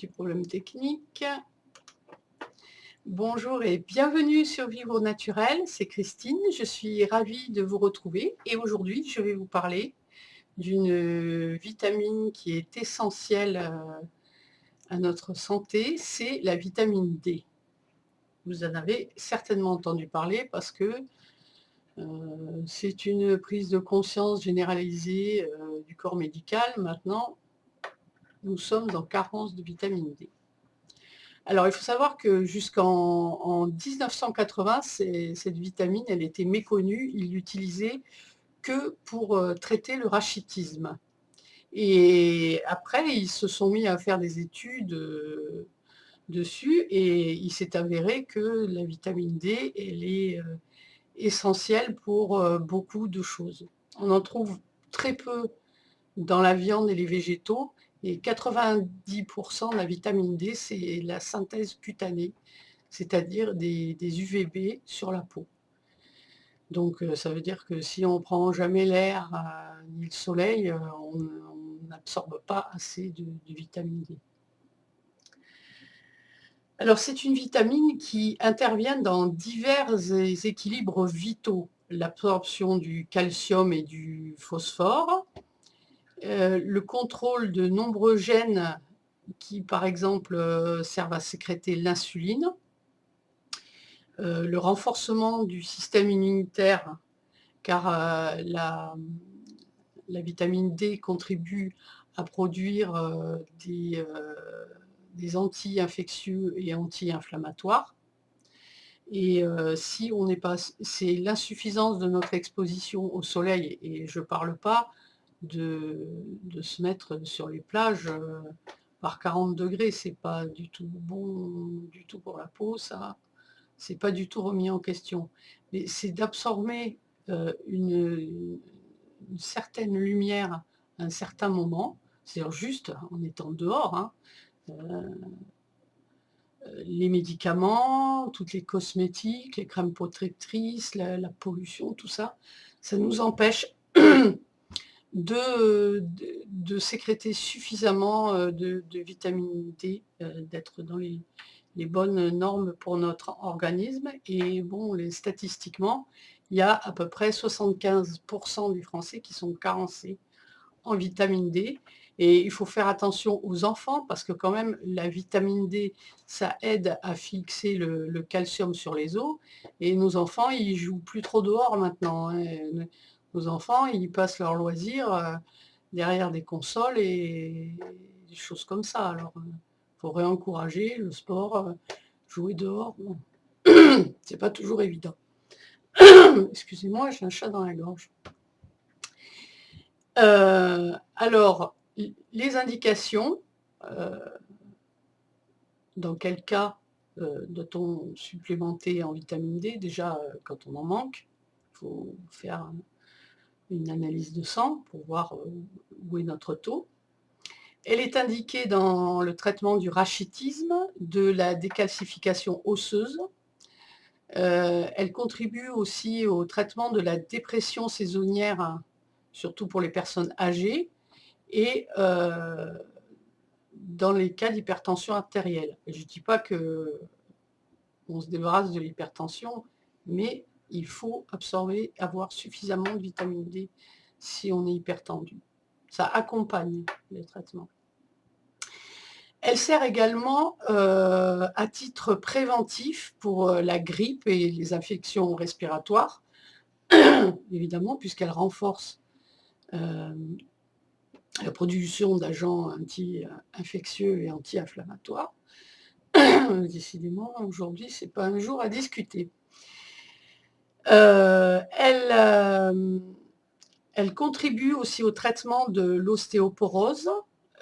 petit problème technique. Bonjour et bienvenue sur Vivre au Naturel, c'est Christine, je suis ravie de vous retrouver et aujourd'hui je vais vous parler d'une vitamine qui est essentielle à notre santé, c'est la vitamine D. Vous en avez certainement entendu parler parce que c'est une prise de conscience généralisée du corps médical. Maintenant, nous sommes en carence de vitamine D. Alors, il faut savoir que jusqu'en 1980, cette vitamine, elle était méconnue. Ils l'utilisaient que pour traiter le rachitisme. Et après, ils se sont mis à faire des études dessus et il s'est avéré que la vitamine D, elle est essentielle pour beaucoup de choses. On en trouve très peu dans la viande et les végétaux, et 90% de la vitamine D, c'est la synthèse cutanée, c'est-à-dire des UVB sur la peau. Donc ça veut dire que si on ne prend jamais l'air ni le soleil, on n'absorbe pas assez de vitamine D. Alors c'est une vitamine qui intervient dans divers équilibres vitaux, l'absorption du calcium et du phosphore, le contrôle de nombreux gènes qui, par exemple, servent à sécréter l'insuline, le renforcement du système immunitaire, car la vitamine D contribue à produire des anti-infectieux et anti-inflammatoires. Et si on n'est pas, c'est l'insuffisance de notre exposition au soleil, et je ne parle pas de se mettre sur les plages par 40 degrés, c'est pas du tout bon du tout pour la peau, ça, c'est pas du tout remis en question. Mais c'est d'absorber une certaine lumière à un certain moment, c'est-à-dire juste en étant dehors, hein, les médicaments, toutes les cosmétiques, les crèmes protectrices, la pollution, tout ça, ça nous empêche de sécréter suffisamment de vitamine D, d'être dans les bonnes normes pour notre organisme. Et bon, statistiquement, il y a à peu près 75% des Français qui sont carencés en vitamine D. Et il faut faire attention aux enfants parce que quand même, la vitamine D, ça aide à fixer le calcium sur les os. Et nos enfants, ils jouent plus trop dehors maintenant, hein. Nos enfants, ils passent leur loisir derrière des consoles et des choses comme ça. Alors, il faut réencourager le sport, jouer dehors. Bon. C'est pas toujours évident. Excusez-moi, j'ai un chat dans la gorge. Alors, les indications, dans quel cas doit-on supplémenter en vitamine D? Déjà, quand on en manque, il faut faire une analyse de sang pour voir où est notre taux. Elle est indiquée dans le traitement du rachitisme, de la décalcification osseuse. Elle contribue aussi au traitement de la dépression saisonnière, surtout pour les personnes âgées, et dans les cas d'hypertension artérielle. Je ne dis pas qu'on se débarrasse de l'hypertension, mais il faut absorber, avoir suffisamment de vitamine D si on est hypertendu. Ça accompagne les traitements. Elle sert également à titre préventif pour la grippe et les infections respiratoires, évidemment, puisqu'elle renforce la production d'agents anti-infectieux et anti-inflammatoires. Décidément, aujourd'hui, ce n'est pas un jour à discuter. Elle contribue aussi au traitement de l'ostéoporose,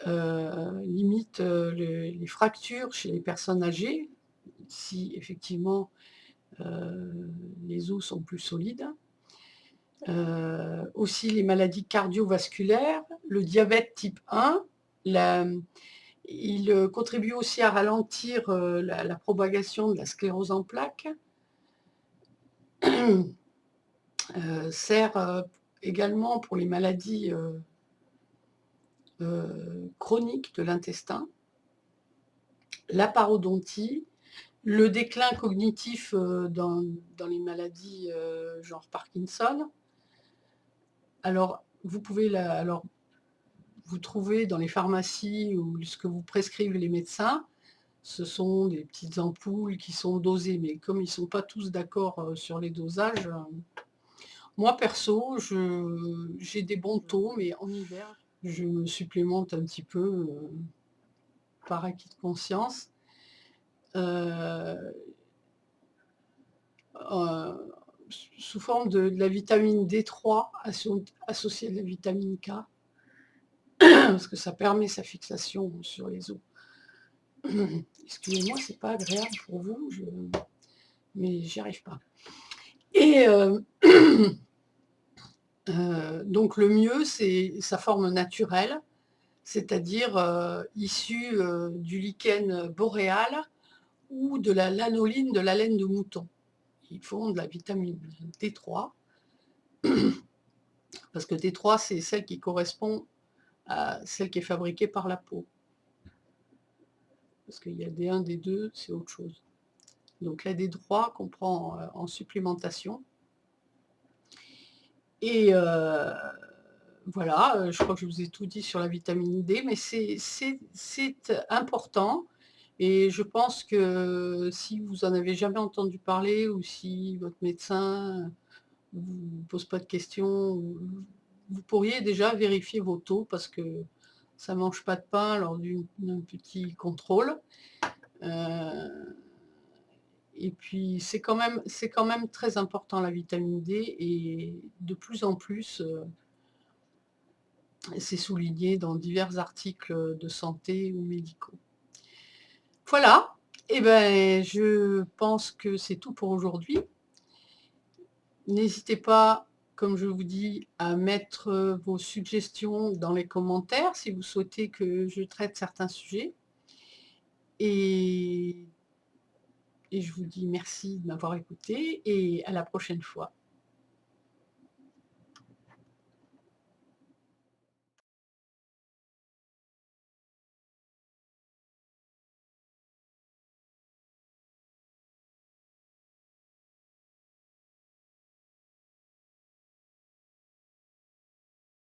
limite les fractures chez les personnes âgées, si effectivement les os sont plus solides. Aussi les maladies cardiovasculaires, le diabète type 1, il contribue aussi à ralentir la propagation de la sclérose en plaques, sert également pour les maladies chroniques de l'intestin. la parodontie, le déclin cognitif dans les maladies genre Parkinson. Alors, vous pouvez vous trouvez dans les pharmacies ou ce que vous prescrivent les médecins, ce sont des petites ampoules qui sont dosées, mais comme ils ne sont pas tous d'accord sur les dosages, moi perso, j'ai des bons taux, mais en hiver, je me supplémente un petit peu par acquis de conscience. Sous forme de la vitamine D3 associée à la vitamine K, parce que ça permet sa fixation sur les os. Excusez-moi, c'est pas agréable pour vous, mais j'y arrive pas. Et donc le mieux, c'est sa forme naturelle, c'est-à-dire issue du lichen boréal ou de la lanoline de la laine de mouton. Ils font de la vitamine D3, parce que D3, c'est celle qui correspond à celle qui est fabriquée par la peau. Parce qu'il y a D1, D2, c'est autre chose. Donc la D3 qu'on prend en supplémentation. Et voilà, je crois que je vous ai tout dit sur la vitamine D, mais c'est important. Et je pense que si vous en avez jamais entendu parler ou si votre médecin ne vous pose pas de questions, vous pourriez déjà vérifier vos taux parce que ça ne mange pas de pain lors d'un petit contrôle. Et puis c'est quand même très important la vitamine D et de plus en plus c'est souligné dans divers articles de santé ou médicaux. Voilà, et ben je pense que c'est tout pour aujourd'hui. N'hésitez pas, comme je vous dis, à mettre vos suggestions dans les commentaires si vous souhaitez que je traite certains sujets. Et je vous dis merci de m'avoir écouté et à la prochaine fois.